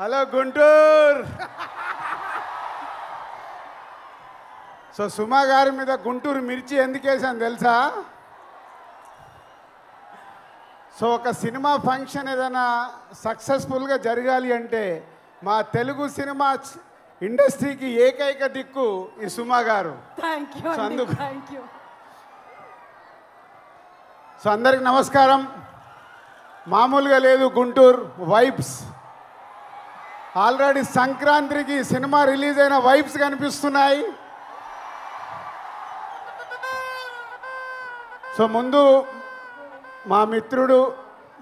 Hello Guntur. So సుమా గారి మీద గుంటూరు మిర్చి ఎందుకు వేసాను తెలుసా? సో ఒక సినిమా ఫంక్షన్ ఏదైనా సక్సెస్ఫుల్గా జరగాలి అంటే మా తెలుగు సినిమా ఇండస్ట్రీకి ఏకైక దిక్కు ఈ సుమా గారు. సో అందరికి నమస్కారం. మామూలుగా లేదు గుంటూరు వైబ్స్. ఆల్రెడీ సంక్రాంతికి సినిమా రిలీజ్ అయిన వైబ్స్ కనిపిస్తున్నాయి. సో ముందు మా మిత్రుడు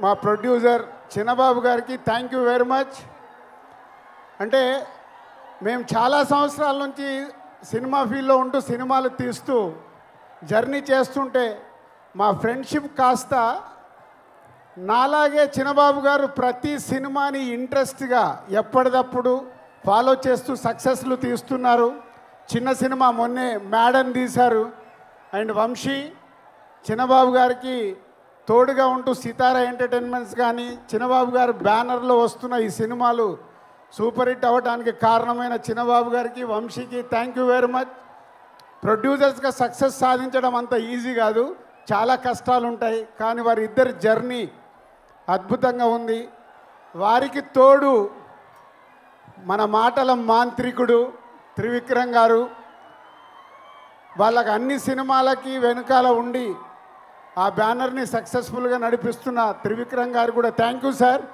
మా ప్రొడ్యూసర్ చిన్నబాబు గారికి థ్యాంక్ యూ వెరీ మచ్. అంటే మేము చాలా సంవత్సరాల నుంచి సినిమా ఫీల్డ్లో ఉంటూ సినిమాలు తీస్తూ జర్నీ చేస్తుంటే మా ఫ్రెండ్షిప్ కాస్త నాలాగే చిన్నబాబు గారు ప్రతి సినిమాని ఇంట్రెస్ట్గా ఎప్పటికప్పుడు ఫాలో చేస్తూ సక్సెస్లు తీస్తున్నారు. చిన్న సినిమా మొన్నే మేడన్ తీశారు. అండ్ వంశీ చిన్నబాబు గారికి తోడుగా ఉంటూ సితారా ఎంటర్టైన్మెంట్స్ కానీ చిన్నబాబు గారు బ్యానర్లో వస్తున్న ఈ సినిమాలు సూపర్ హిట్ అవ్వడానికి కారణమైన చిన్నబాబు గారికి వంశీకి థ్యాంక్ యూ వెరీ మచ్. ప్రొడ్యూసర్స్గా సక్సెస్ సాధించడం అంత ఈజీ కాదు, చాలా కష్టాలు ఉంటాయి. కానీ వారి ఇద్దరి జర్నీ అద్భుతంగా ఉంది. వారికి తోడు మన మాటల మాంత్రికుడు త్రివిక్రమ్ గారు. వాళ్ళకి అన్ని సినిమాలకి వెనకాల ఉండి ఆ బ్యానర్ని సక్సెస్ఫుల్గా నడిపిస్తున్న త్రివిక్రమ్ గారు కూడా థ్యాంక్ యూ సార్.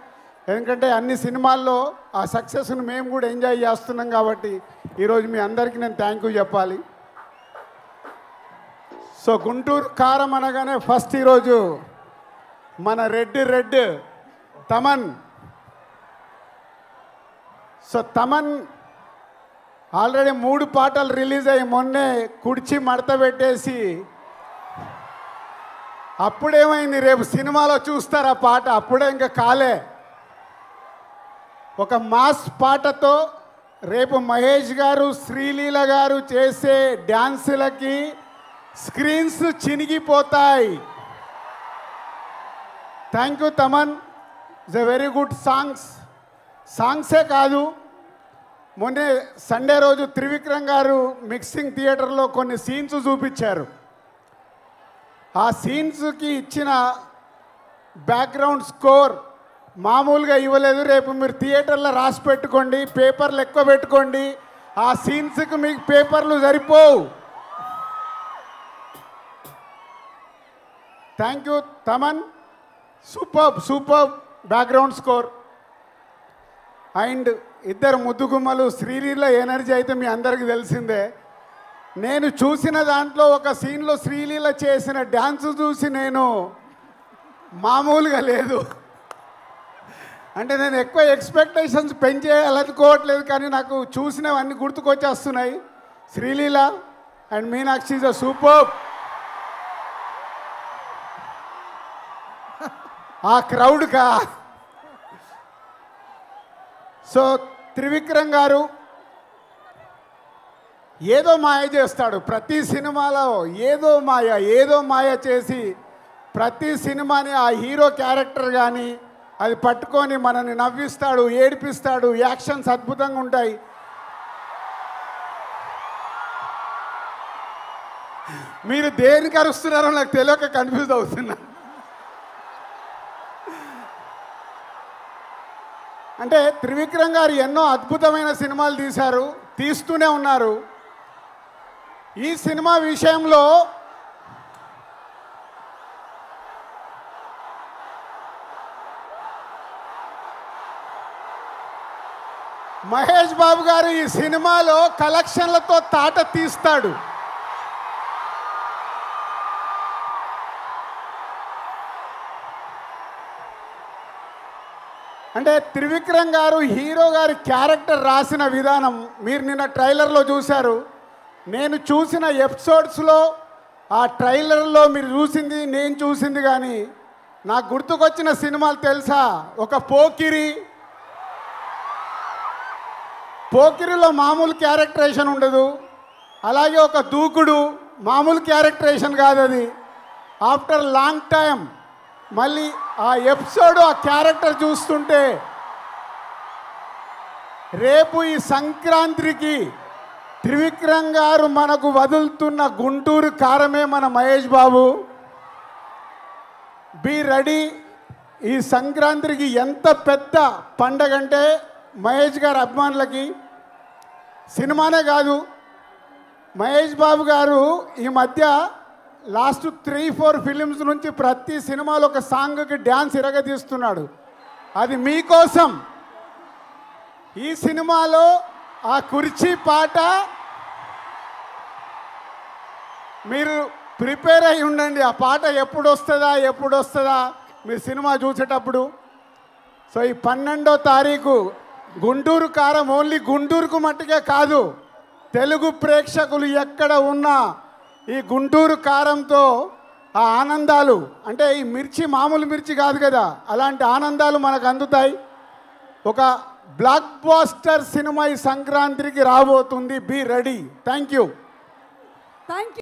ఎందుకంటే అన్ని సినిమాల్లో ఆ సక్సెస్ను మేము కూడా ఎంజాయ్ చేస్తున్నాం కాబట్టి ఈరోజు మీ అందరికీ నేను థ్యాంక్ యూ చెప్పాలి. సో గుంటూరు కారం అనగానే ఫస్ట్ ఈరోజు మన red Thaman. So Thaman already 3 పాటలు రిలీజ్ అయ్యి మొన్నే కుడిచి మడత పెట్టేసి అప్పుడేమైంది, రేపు సినిమాలో చూస్తారు ఆ పాట. అప్పుడే ఇంకా కాలే. ఒక మాస్ పాటతో రేపు మహేష్ గారు శ్రీలీల గారు చేసే డ్యాన్సులకి స్క్రీన్స్ చినిగిపోతాయి. Thank you Thaman. It's a very good సాంగ్సే కాదు, మొన్నే సండే రోజు త్రివిక్రమ్ గారు మిక్సింగ్ థియేటర్లో కొన్ని సీన్స్ చూపించారు. ఆ సీన్స్కి ఇచ్చిన బ్యాక్గ్రౌండ్ స్కోర్ మామూలుగా ఇవ్వలేదు. రేపు మీరు థియేటర్లో రాసి పెట్టుకోండి, పేపర్లు ఎక్కువ పెట్టుకోండి. ఆ సీన్స్కి మీకు పేపర్లు సరిపోవు. Thank you Thaman. Super background score. And ఇద్దరు ముద్దుగుమ్మలు శ్రీలీల ఎనర్జీ అయితే మీ అందరికీ తెలిసిందే. నేను చూసిన దాంట్లో ఒక సీన్లో శ్రీలీల చేసిన డ్యాన్స్ చూసి నేను మామూలుగా లేదు. అంటే నేను ఎక్కువ ఎక్స్పెక్టేషన్స్ పెంచేయాలనుకోవట్లేదు, కానీ నాకు చూసినవన్నీ గుర్తుకొచ్చేస్తున్నాయి. Sreeleela and Meenakshi is a super. ఆ క్రౌడ్కా. సో త్రివిక్రమ్ గారు ఏదో మాయ చేస్తాడు ప్రతి సినిమాలో. ఏదో మాయ చేసి ప్రతి సినిమాని ఆ హీరో క్యారెక్టర్ కానీ అది పట్టుకొని మనల్ని నవ్విస్తాడు, ఏడిపిస్తాడు. యాక్షన్స్ అద్భుతంగా ఉంటాయి. మీరు దేనికి అరుస్తున్నారో నాకు తెలియక కన్ఫ్యూజ్ అవుతున్నా. అంటే త్రివిక్రమ్ గారు ఎన్నో అద్భుతమైన సినిమాలు తీశారు, తీస్తూనే ఉన్నారు. ఈ సినిమా విషయంలో మహేష్ బాబు గారు ఈ సినిమాలో కలెక్షన్లతో తాట తీస్తాడు. అంటే త్రివిక్రమ్ గారు హీరో గారి క్యారెక్టర్ రాసిన విధానం మీరు నిన్న ట్రైలర్లో చూశారు. నేను చూసిన ఎపిసోడ్స్లో ఆ ట్రైలర్లో మీరు చూసింది నేను చూసింది కానీ నాకు గుర్తుకొచ్చిన సినిమాలు తెలుసా? ఒక పోకిరిలో మామూలు క్యారెక్టరేషన్ ఉండదు. అలాగే ఒక దూకుడు మామూలు క్యారెక్టరేషన్ కాదు అది. ఆఫ్టర్ లాంగ్ టైం మళ్ళీ ఆ ఎపిసోడ్ ఆ క్యారెక్టర్ చూస్తుంటే రేపు ఈ సంక్రాంతికి త్రివిక్రమ్ గారు మనకు వదులుతున్న గుంటూరు కారమే మన మహేష్ బాబు. Be ready. ఈ సంక్రాంతికి ఎంత పెద్ద పండగ అంటే మహేష్ గారి అభిమానులకి సినిమానే కాదు, మహేష్ బాబు గారు ఈ మధ్య లాస్ట్ 3-4 ఫిలిమ్స్ నుంచి ప్రతి సినిమాలో ఒక సాంగ్కి డ్యాన్స్ ఇరగదీస్తున్నాడు. అది మీకోసం. ఈ సినిమాలో ఆ కుర్చీ పాట మీరు ప్రిపేర్ అయి ఉండండి. ఆ పాట ఎప్పుడు వస్తుందా మీరు సినిమా చూసేటప్పుడు. సో ఈ 12వ తారీఖు గుంటూరు కారం ఓన్లీ గుంటూరుకు మట్టుకే కాదు, తెలుగు ప్రేక్షకులు ఎక్కడ ఉన్నా ఈ గుంటూరు కారంతో ఆ ఆనందాలు, అంటే ఈ మిర్చి మామూలు మిర్చి కాదు కదా, అలాంటి ఆనందాలు మనకు అందుతాయి. ఒక బ్లాక్ బాస్టర్ సినిమా ఈ సంక్రాంతికి రాబోతుంది. Be ready. Thank you.